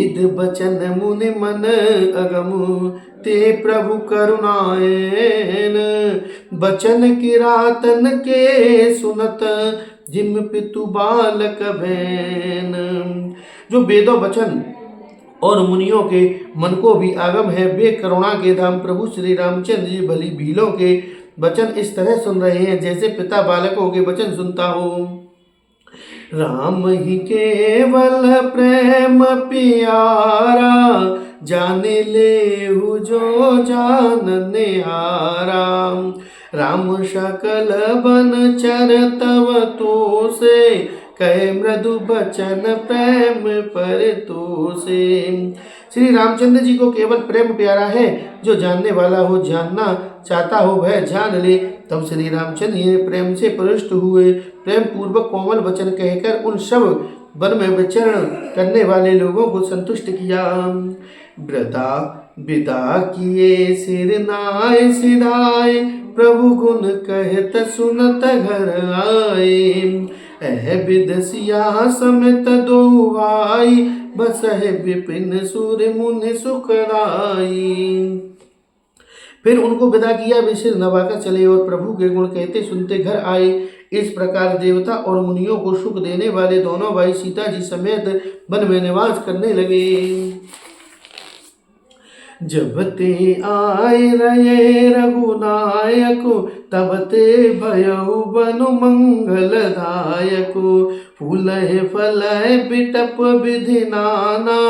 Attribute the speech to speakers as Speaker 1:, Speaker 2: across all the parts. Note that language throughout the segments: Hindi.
Speaker 1: वेद बचन मुनि मन अगम ते प्रभु करुणायन। बचन किरातन के सुनत जिम पितु बालक भैन। जो वेदों वचन और मुनियों के मन को भी आगम है, वे करुणा के धाम प्रभु श्री रामचंद्र जी भली भीलों के वचन इस तरह सुन रहे हैं जैसे पिता बालकों के वचन सुनता हो। राम ही केवल प्रेम प्यारा, जाने ले जो जानने हारा। राम सकल बन चर तव तो से, कहे मृदु बचन प्रेम पर तो से। श्री रामचंद्र जी को केवल प्रेम प्यारा है, जो जानने वाला हो, जानना चाहता हो वह जान ले। तब श्री रामचंद्र जी प्रेम से पुरुष्ट हुए, प्रेम पूर्वक कोमल वचन कहकर उन सब वन में विचरण करने वाले लोगों को संतुष्ट किया। वृदा विदा किए सिर नाय सिधाए, प्रभु गुण कहत सुनत घर आए। विदसिया समेत दो भाई, बस है विपिन सूर्य मुनि सुखदाई। फिर उनको विदा किया, वे सिर नवाकर चले और प्रभु के गुण कहते सुनते घर आए। इस प्रकार देवता और मुनियों को सुख देने वाले दोनों भाई सीता जी समेत वन में निवास करने लगे। जब ते आए रहे रघुनायक, तब ते भयउ बनु मंगलदायक। फूलय फलय बिटप विधि नाना,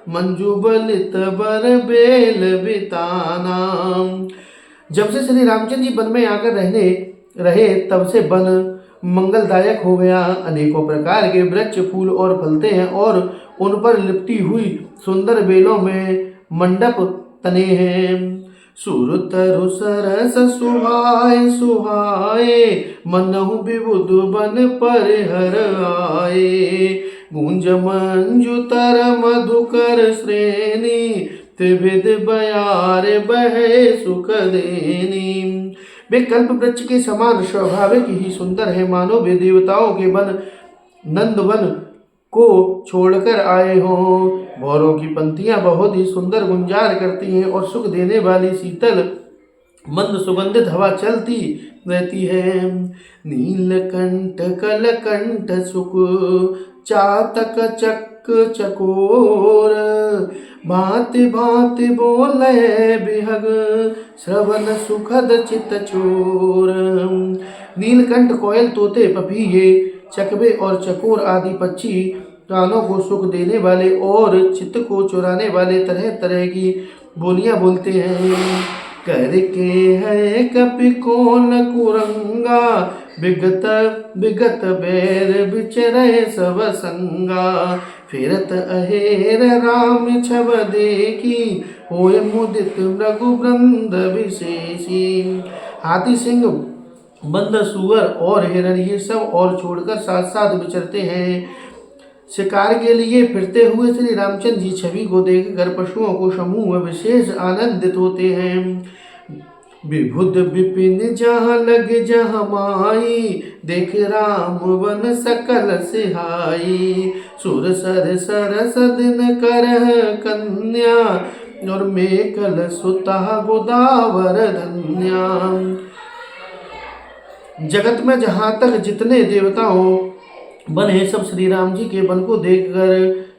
Speaker 1: मंजू बलित बर बेल बिताना। जब से श्री रामचंद्र जी वन में आकर रहे तब से वन मंगलदायक हो गया। अनेकों प्रकार के वृक्ष फूल और फलते हैं और उन पर लिपटी हुई सुंदर बेलों में मंडप तने हैं। सुरतरु सरस सुहाए सुहाए, मनहु विबुध बन पर हर आए। गुंज मंजुतर मधुकर श्रेणी, त्रिविध बयार बहे सुख देनी। वे कल्प वृक्ष के समान स्वाभाविक ही सुंदर है, मानो वे देवताओं के वन नंदवन को छोड़कर आए हों। भौरों की पंक्तियां बहुत ही सुंदर गुंजार करती हैं और सुख देने वाली शीतल मंद सुगंधित हवा चलती रहती है। नीलकंठ कलकंठ सुख चातक चक चकोर, भांति भांति बोले बिहग श्रवण सुखद चित चोर। नीलकंठ कोयल तोते पपीहे चकवे और चकोर आदि पक्षी कानों को सुख देने वाले और चित्त को चुराने वाले तरह तरह की बोलियां बोलते हैं। करके है कपि कौन कुरंगा, विगत विगत बैर बिचरे सब संगा। फिरत अहेर राम छब देखी, होए मुदित मृगु वृंद विशेषी। हाथी सिंह बंदर सुअर और हिरण ये सब और छोड़कर साथ साथ विचरते हैं। शिकार के लिए फिरते हुए श्री रामचंद्र जी छवि को देखकर पशुओं को समूह विशेष आनंदित होते हैं। विभुद विपिन जहाँ लगे जहाँ माई, देख राम वन सकल सिहाई। सुर सर सरस दिन करह कन्या, और मेकल सुता गोदावर धन्या। जगत में जहाँ तक जितने देवताओं वन है, सब श्री राम जी के वन को देखकर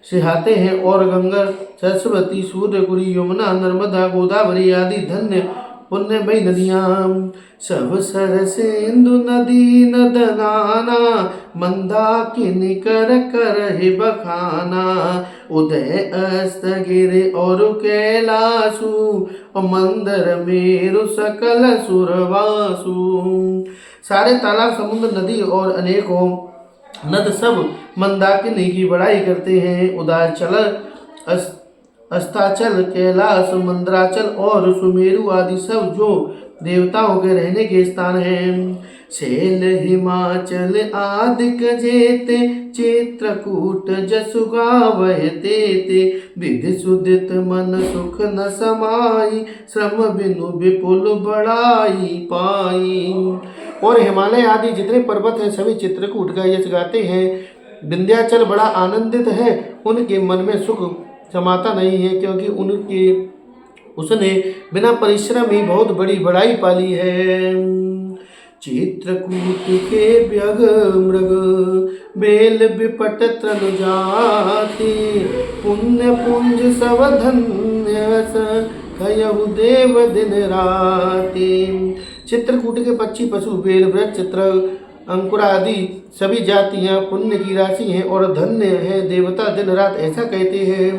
Speaker 1: सिहाते हैं और गंगा सरस्वती सूर्यकुरी यमुना नर्मदा गोदावरी आदि धन्य पुण्यमयी नदियाँ सब सरसेंदु नदी नदनाना, मंदाकिनी कर कर हे बखाना। उदय अस्त गिरे और कैलासु, मंदर मेरु सकल सुरवासु। सारे तालाब समुद्र नदी और अनेकों नद सब मंदाकिनी की बड़ाई करते हैं। उदाचल अस्ताचल कैलाश मंदराचल और सुमेरु आदि सब जो देवताओं के रहने के स्थान हैं। शैल हिमाचल आदिक जेते, चित्रकूट जसु गावह तेते। विधि सुदित मन सुख न समाई, श्रम बिनु विपुल बड़ाई पाई। और हिमालय आदि जितने पर्वत हैं सभी चित्रकूट का यश गाते हैं। विंध्याचल बड़ा आनंदित है, उनके मन में सुख समाता नहीं है, क्योंकि उसने बिना परिश्रम ही बहुत बड़ी बड़ाई पाली है। चित्रकूट के व्यग मृग बेल बिपट तनु जाति, पुण्य पुंज सब धन्य कयहु देव दिन राति। चित्रकूट के पक्षी, पशु, बेल, वृक्ष, चित्र, अंकुर आदि सभी जातियां पुण्य की राशि हैं और धन्य है देवता दिन रात, ऐसा कहते हैं।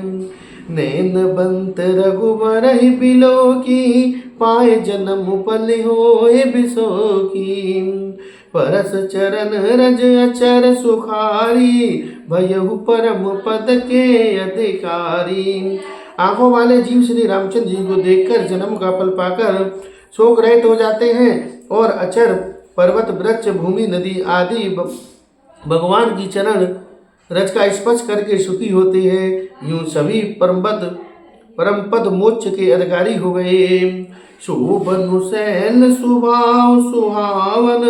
Speaker 1: नैन बंत रघुवर ही बिलो की, पाए जन्म पल होए बिसो की। परस चरण रज अचर सुखारी, भयहु परम पद के अधिकारी। आंखों वाले जीव श्री रामचंद्र जी को देखकर जन्म का फल पाकर शोक रहित हो जाते हैं और अचर पर्वत, वृक्ष, भूमि, नदी आदि भगवान की चरण रज का स्पर्श करके सुखी होते हैं। यूं सभी परम पद मोक्ष के अधिकारी हो गए। शोभनु सैन सुभाव सुहावन,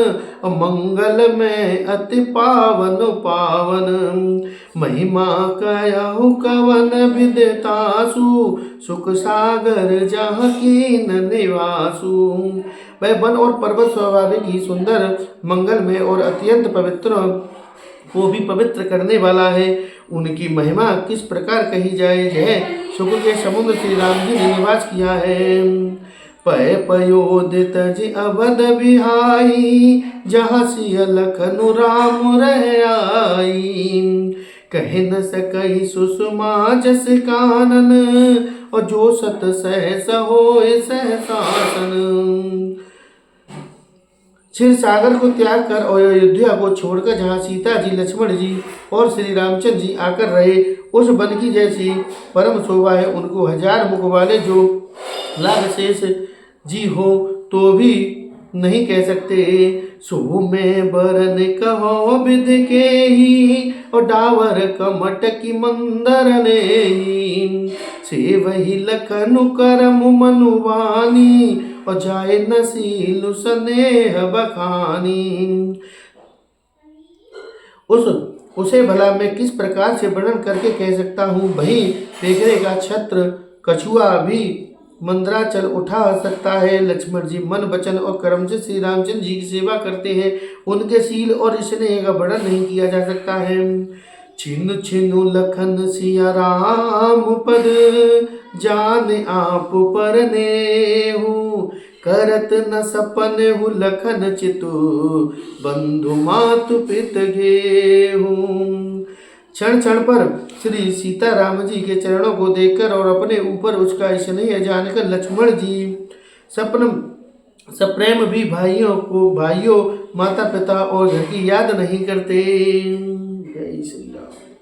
Speaker 1: मंगल में अति पावन पावन। महिमा कयहु कवन विदितासु, सुख सागर जहाँ कीन निवासु। वह वन और पर्वत स्वाभाविक ही सुंदर, मंगलमय और अत्यंत पवित्र को भी पवित्र करने वाला है। उनकी महिमा किस प्रकार कही जाए। यह सुख के समुद्र श्री राम जी ने निवास किया है। पय पयोदित जी अवध बिहाई, जहाँ सिय लखनु राम रह आई। कह न सकई सुषमा जस कानन, और जो सत सहस होए सहसासन। क्षीर सागर को त्याग कर और अयोध्या को छोड़कर जहाँ सीता जी, लक्ष्मण जी और श्री रामचंद्र जी आकर रहे, उस वन की जैसी परम शोभा है। उनको 1000 मुख वाले जो लाग शेष जी हो तो भी नहीं कह सकते। सो में बरन कहो विद के ही, और डावर कमट की मंदर ने ही। से वही लखनु करम मनुवानी, और जाए नसीलु स्नेह बखानी। उसे भला मैं किस प्रकार से वर्णन करके कह सकता हूँ। वही पेगरे का छत्र कछुआ भी मंदराचल उठा सकता है। लक्ष्मण जी मन, वचन और कर्म से श्री रामचंद्र जी की सेवा करते हैं। उनके शील और स्नेह का वर्णन नहीं किया जा सकता है। छिनु छिनु लखन सिया राम पद, जान आप पर नेहु। करत न सपन हु लखन चितु, बंधु मातु पित गेहू। क्षण क्षण पर श्री सीता राम जी के चरणों को देखकर और अपने ऊपर उसका स्नेह जानकर लक्ष्मण जी सप्रेम भी भाइयों, माता पिता और घर की याद नहीं करते। जय श्री राम।